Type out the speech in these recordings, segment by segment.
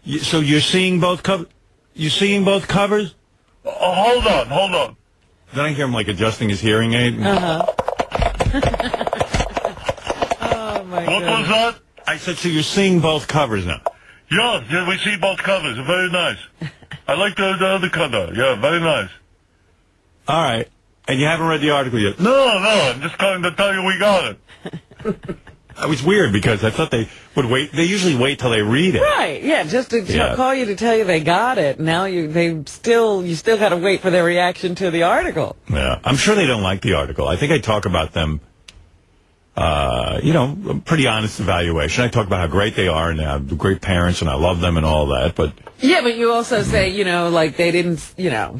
So you're seeing both covers? You seeing both covers? Hold on. Then I hear him like adjusting his hearing aid. Oh my God. What was that? I said, so you're seeing both covers now? Yeah, we see both covers. They're very nice. I like the other cover. Yeah, very nice. All right. And you haven't read the article yet? No, I'm just calling to tell you we got it. It was weird because I thought they would wait. They usually wait till they read it. Right, yeah, just to call you to tell you they got it. Now you still got to wait for their reaction to the article. Yeah, I'm sure they don't like the article. I think I talk about them, pretty honest evaluation. I talk about how great they are and how great parents and I love them and all that. But yeah, but you also say, like they didn't,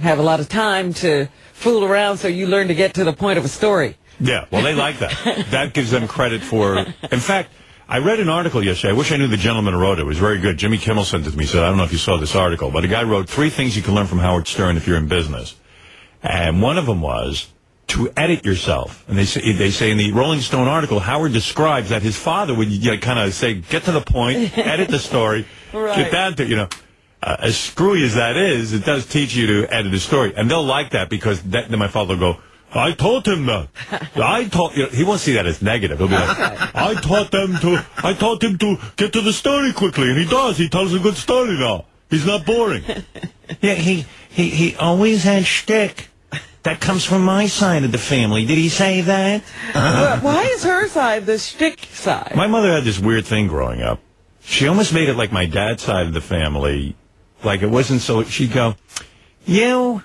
have a lot of time to fool around, so you learn to get to the point of a story. yeah, well, they like that. That gives them credit for. In fact, I read an article yesterday. I wish I knew the gentleman who wrote it. It was very good. Jimmy Kimmel sent it to me. He said, I don't know if you saw this article, but a guy wrote 3 things you can learn from Howard Stern if you're in business. And one of them was to edit yourself. And they say in the Rolling Stone article, Howard describes that his father would kind of say, get to the point, edit the story, right. Get down to, as screwy as that is, it does teach you to edit a story. And they'll like that because then my father will go, I taught him that. He won't see that as negative. He'll be like, I taught him to get to the story quickly. And he does. He tells a good story now. He's not boring. Yeah, he always had shtick. That comes from my side of the family. Did he say that? Why is her side the shtick side? My mother had this weird thing growing up. She almost made it like my dad's side of the family. Like it wasn't so... She'd go, you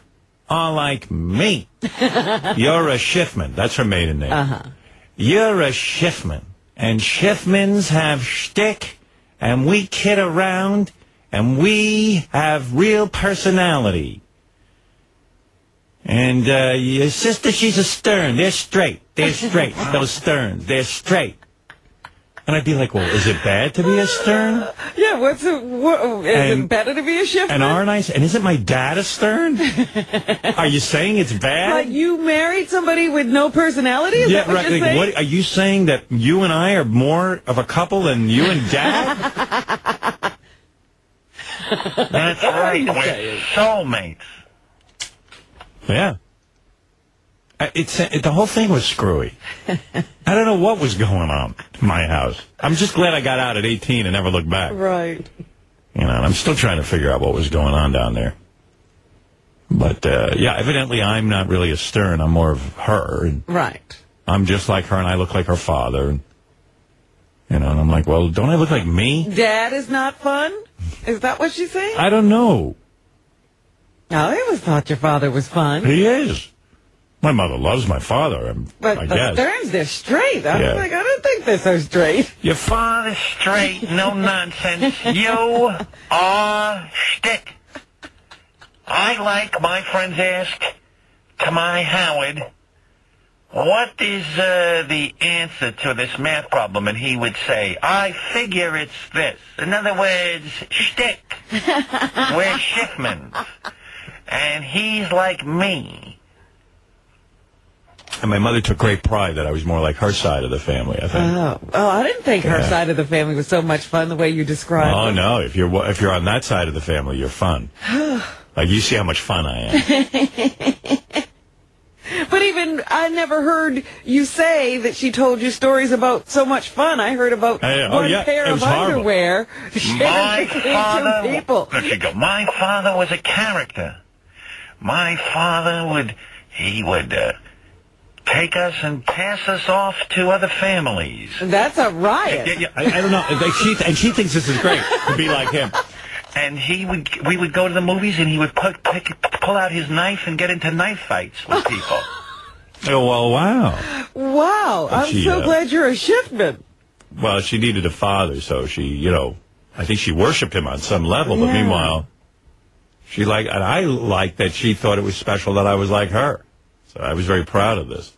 are like me. You're a Schiffman. That's her maiden name. You're a Schiffman. And Schiffmans have shtick. And we kid around. And we have real personality. And your sister, she's a Stern. They're straight. Those Sterns. They're straight. And I'd be like, well, is it bad to be a Stern? Yeah, is it better to be a Schiffman? And aren't I? And isn't my dad a Stern? Are you saying it's bad? Like you married somebody with no personality? Is that what you're saying? What, are you saying that you and I are more of a couple than you and Dad? That's right. We're soulmates. Yeah. The whole thing was screwy. I don't know what was going on in my house. I'm just glad I got out at 18 and never looked back. Right. And I'm still trying to figure out what was going on down there. But, evidently I'm not really a Stern. I'm more of her. And right. I'm just like her, and I look like her father. And I'm like, well, don't I look like me? Dad is not fun? Is that what she's saying? I don't know. I always thought your father was fun. He is. My mother loves my father, but I the guess. Sterns, they're straight. I don't think they're so straight. Your father's straight, no nonsense. You are shtick. I like my friends ask to my Howard, what is the answer to this math problem? And he would say, I figure it's this. In other words, shtick. We're Schiffmans. And he's like me. And my mother took great pride that I was more like her side of the family, I think. Oh, I didn't think her side of the family was so much fun the way you described it. Oh, no. If you're on that side of the family, you're fun. Like, you see how much fun I am. But even, I never heard you say that she told you stories about so much fun. I heard about one pair of underwear shared between 2 people. There you go. My father was a character. My father would take us and pass us off to other families. That's a riot. I don't know. She thinks this is great to be like him. And we would go to the movies, and he would pull out his knife and get into knife fights with people. Oh, well, wow. Wow. I'm so glad you're a Schiffman. Well, she needed a father, so she, I think she worshipped him on some level. But meanwhile, and I liked that she thought it was special that I was like her. So I was very proud of this.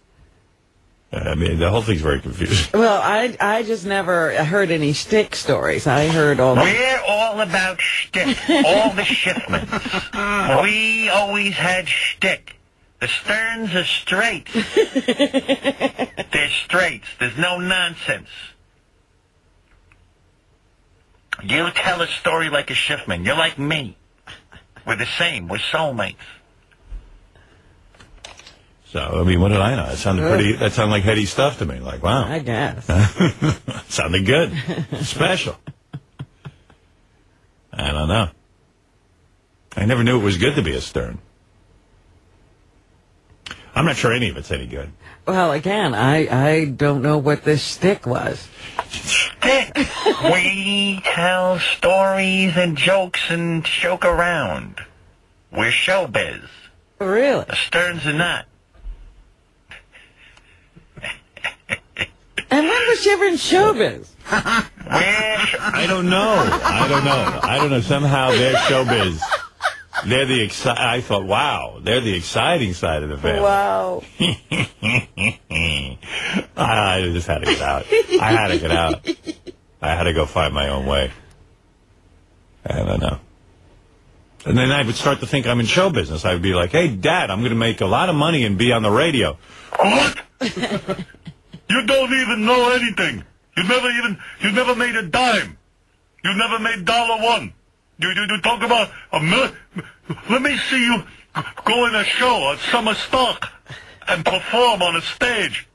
I mean, the whole thing's very confusing. Well, I just never heard any shtick stories. I heard all. We're all about shtick. All the Schiffmans. We always had shtick. The Sterns are straight. They're straights. There's no nonsense. You tell a story like a Schiffman. You're like me. We're the same. We're soulmates. So, I mean, what did I know? That sounded like heady stuff to me. Like, wow. I guess. Sounded good. Special. I don't know. I never knew it was good to be a Stern. I'm not sure any of it's any good. Well, again, I don't know what this shtick was. Shtick? We tell stories and jokes and joke around. We're showbiz. Really? The Sterns are not. And when was she ever in showbiz? I don't know. Somehow they're showbiz. They're the I thought, wow, they're the exciting side of the family. Wow. I just had to get out. I had to go find my own way. I don't know. And then I would start to think I'm in show business. I would be like, hey, Dad, I'm going to make a lot of money and be on the radio. What? You don't even know anything. You never made a dime. You never made $1. You talk about a million. Let me see you go in a show at Summer Stock and perform on a stage.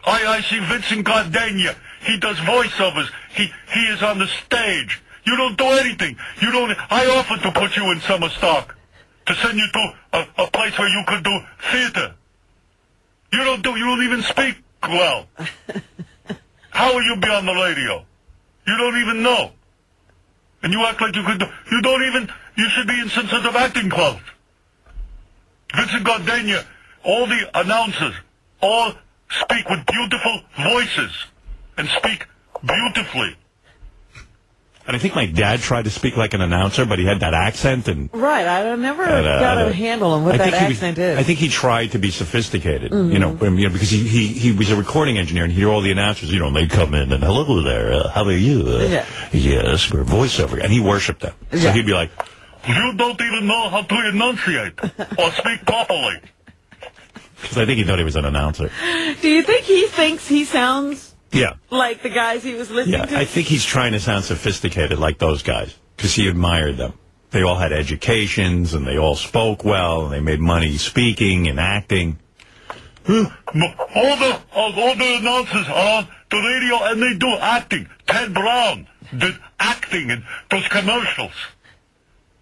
I see Vincent Gardenia. He does voiceovers. He is on the stage. You don't do anything. I offered to put you in Summer Stock, to send you to a place where you could do theater. You don't even speak well. How will you be on the radio? You don't even know. And you act like you could do, you should be in some sort of acting club. Vincent Gardenia, all the announcers, all speak with beautiful voices and speak beautifully. And I think my dad tried to speak like an announcer, but he had that accent. Right, I never got a handle on what that accent is. I think he tried to be sophisticated, because he was a recording engineer, and he'd hear all the announcers, they come in, and hello there, how are you? Yes, we're voiceover. And he worshipped them. So he'd be like, you don't even know how to enunciate or speak properly. Because I think he thought he was an announcer. Do you think he thinks he sounds... Yeah. Like the guys he was listening to? I think he's trying to sound sophisticated like those guys, because he admired them. They all had educations, and they all spoke well, and they made money speaking and acting. All the announcers are on the radio, and they do acting. Ted Brown did acting in those commercials.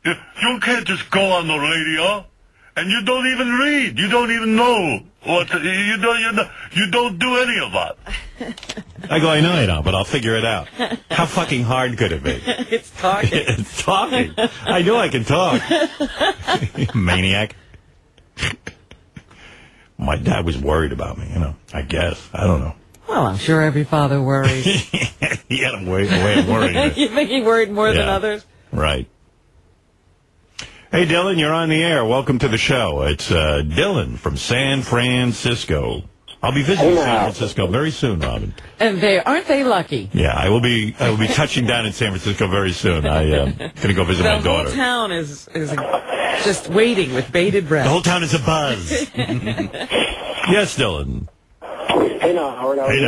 You can't just go on the radio, and you don't even read. You don't even know what you don't do any of that. I go, I know you don't, but I'll figure it out. How fucking hard could it be? It's talking. It's talking. I know I can talk. Maniac. My dad was worried about me, I guess. I don't know. Well, I'm sure every father worries. He had a way of worrying. You think he worried more than others? Right. Hey, Dylan, you're on the air. Welcome to the show. It's Dylan from San Francisco. I'll be visiting San Francisco very soon, Robin. And aren't they lucky? Yeah, I will be touching down in San Francisco very soon. I'm going to go visit my daughter. The whole town is just waiting with bated breath. The whole town is a buzz. Yes, Dylan. Hey now, Howard. Hey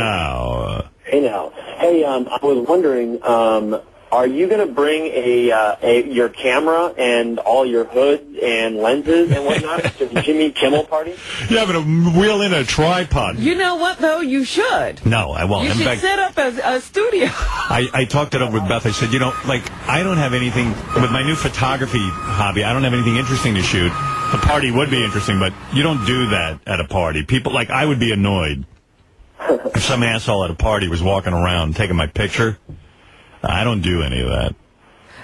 now. Hey, I was wondering, are you going to bring your camera and all your hoods and lenses and whatnot to the Jimmy Kimmel party? Yeah, I'm going to wheel in a tripod. You know what, though? You should. No, I won't. You should set up a studio. I talked it up with Beth. I said, I don't have anything, with my new photography hobby, I don't have anything interesting to shoot. The party would be interesting, but you don't do that at a party. People, I would be annoyed if some asshole at a party was walking around taking my picture. I don't do any of that.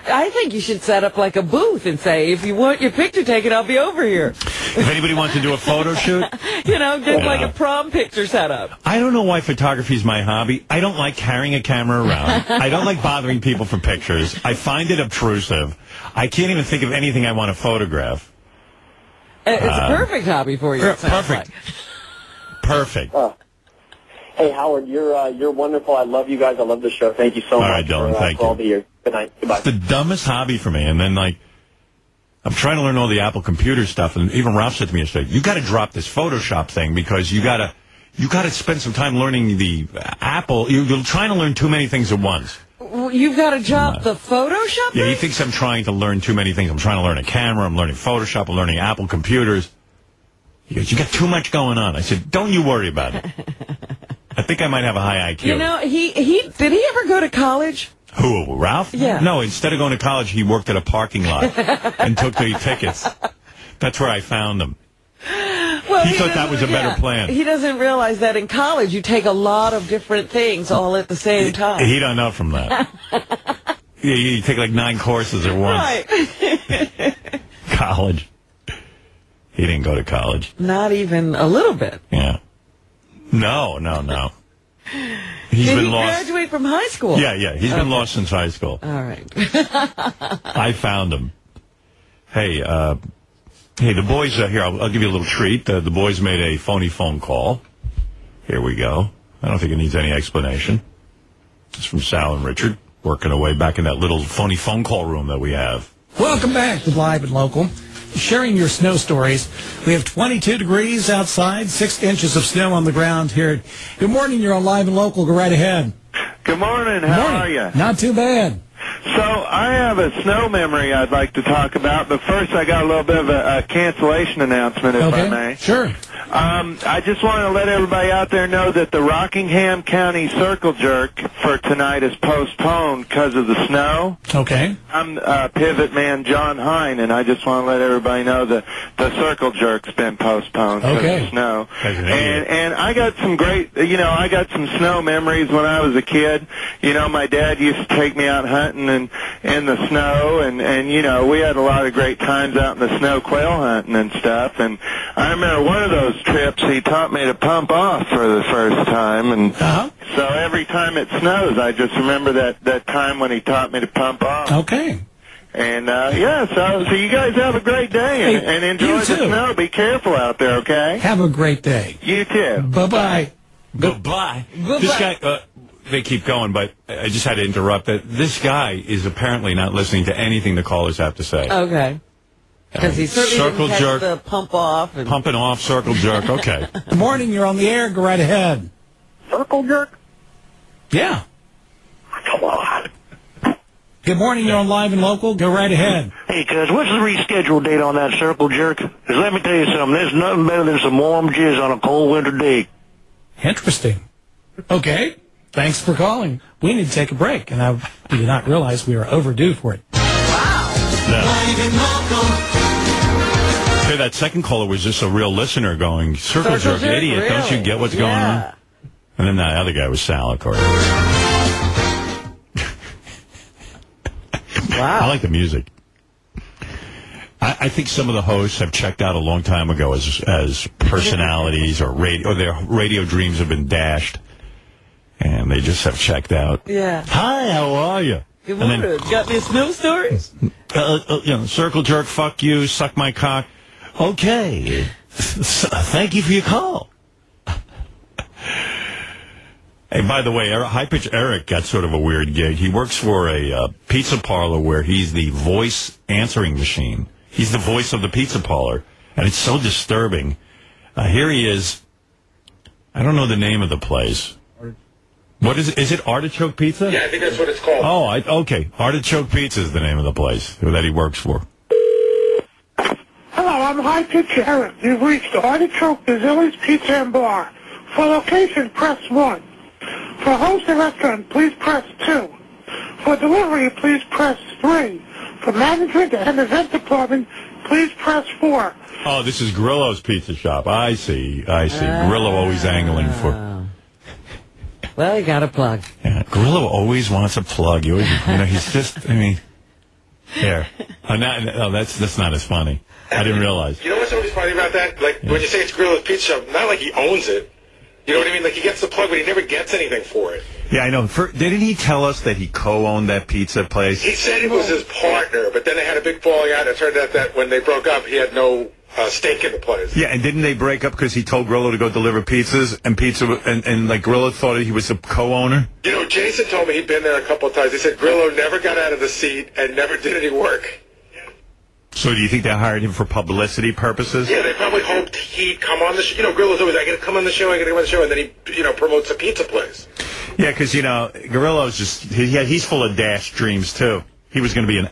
I think you should set up like a booth and say, if you want your picture taken, I'll be over here. If anybody wants to do a photo shoot? Like a prom picture setup. I don't know why photography is my hobby. I don't like carrying a camera around. I don't like bothering people for pictures. I find it obtrusive. I can't even think of anything I want to photograph. It's a perfect hobby for you. Perfect. Perfect. Hey, Howard, you're wonderful. I love you guys. I love the show. Thank you so much. All right, Dylan, thank you. For all the years. Good night. Goodbye. It's the dumbest hobby for me. And then, I'm trying to learn all the Apple computer stuff. And even Ralph said to me yesterday, you got to drop this Photoshop thing because you got to spend some time learning the Apple. You're trying to learn too many things at once. you've got a job, the Photoshop? Yeah, he thinks I'm trying to learn too many things. I'm trying to learn a camera. I'm learning Photoshop. I'm learning Apple computers. He goes, you got too much going on. I said, don't you worry about it. I think I might have a high IQ. You know, did he ever go to college? Who, Ralph? Yeah. No, instead of going to college, he worked at a parking lot and took the tickets. That's where I found him. Well, he thought that was a better plan. He doesn't realize that in college you take a lot of different things all at the same time. He don't know from that. You take like 9 courses at once. Right. College. He didn't go to college. Not even a little bit. Yeah. No. He's Did been he lost. graduate from high school? Yeah. He's been lost since high school. All right. I found him. Hey, the boys, here, I'll give you a little treat. The boys made a phony phone call. Here we go. I don't think it needs any explanation. It's from Sal and Richard, working away back in that little phony phone call room that we have. Welcome back to Live and Local. Sharing your snow stories. We have 22 degrees outside, 6 inches of snow on the ground here. Good morning. You're on Live and Local. Go right ahead. Good morning. How are you? Not too bad. So I have a snow memory I'd like to talk about, but first I got a little bit of a cancellation announcement, if I may. Sure. I just want to let everybody out there know that the Rockingham County Circle Jerk for tonight is postponed because of the snow. Okay. I'm pivot man John Hine, and I just want to let everybody know that the Circle Jerk's been postponed because of the snow. And I got some great, I got some snow memories when I was a kid. My dad used to take me out hunting in the snow, and we had a lot of great times out in the snow quail hunting and stuff. And I remember one of those trips he taught me to pump off for the first time, and so every time it snows I just remember that time when he taught me to pump off. Okay. And so you guys have a great day and enjoy the snow. Be careful out there, okay? Have a great day. You too. Bye-bye. Goodbye. This guy, they keep going, but I just had to interrupt that. This guy is apparently not listening to anything the callers have to say. Okay. Because he certainly didn't catch the pump off. Pumping off, circle jerk, okay. Good morning, you're on the air, go right ahead. Circle jerk? Yeah. Come on. Good morning, you're on Live and Local, go right ahead. Hey, cuz, what's the reschedule date on that circle jerk? Because let me tell you something, there's nothing better than some warm jizz on a cold winter day. Interesting. Okay, thanks for calling. We need to take a break, and I did not realize we were overdue for it. Live and Local. Hey, that second caller was just a real listener going, circle jerk, idiot, really? Don't you get what's going on? And then that other guy was Sal, of course. Wow. I like the music. I think some of the hosts have checked out a long time ago as personalities or their radio dreams have been dashed. And they just have checked out. Yeah. Hi, how are you? Good morning. Got any snow stories? Circle jerk, fuck you, suck my cock. Okay. Thank you for your call. Hey, by the way, High Pitch Eric got sort of a weird gig. He works for a pizza parlor where he's the voice answering machine. He's the voice of the pizza parlor, and it's so disturbing. Here he is. I don't know the name of the place. What is it? Is it Artichoke Pizza? Yeah, I think that's what it's called. Oh, okay. Artichoke Pizza is the name of the place that he works for. Hello, I'm High Pitch Eric. You've reached Artichoke Bazilli's Pizza and Bar. For location, press 1. For host and restaurant, please press 2. For delivery, please press 3. For management and event department, please press 4. Oh, this is Grillo's Pizza Shop. I see. Grillo always angling for... Well, you got a plug. Yeah, Grillo always wants a plug. He's just, here. That's not as funny. I didn't realize. You know what's always funny about that? Like, when you say it's Grillo's Pizza Shop, not like he owns it. You know what I mean? Like, he gets the plug, but he never gets anything for it. Yeah, I know. Didn't he tell us that he co-owned that pizza place? He said it was his partner, but then they had a big falling out. It turned out that when they broke up, he had no stake in the place. Yeah, and didn't they break up because he told Grillo to go deliver pizzas, and like Grillo thought he was a co-owner? Jason told me he'd been there a couple of times. He said Grillo never got out of the seat and never did any work. So do you think they hired him for publicity purposes? Yeah, they probably hoped he'd come on the show. Grillo's always, I got to come on the show, and then he, promotes a pizza place. Yeah, because, Gorillo's just, he's full of dash dreams, too. He was going to be an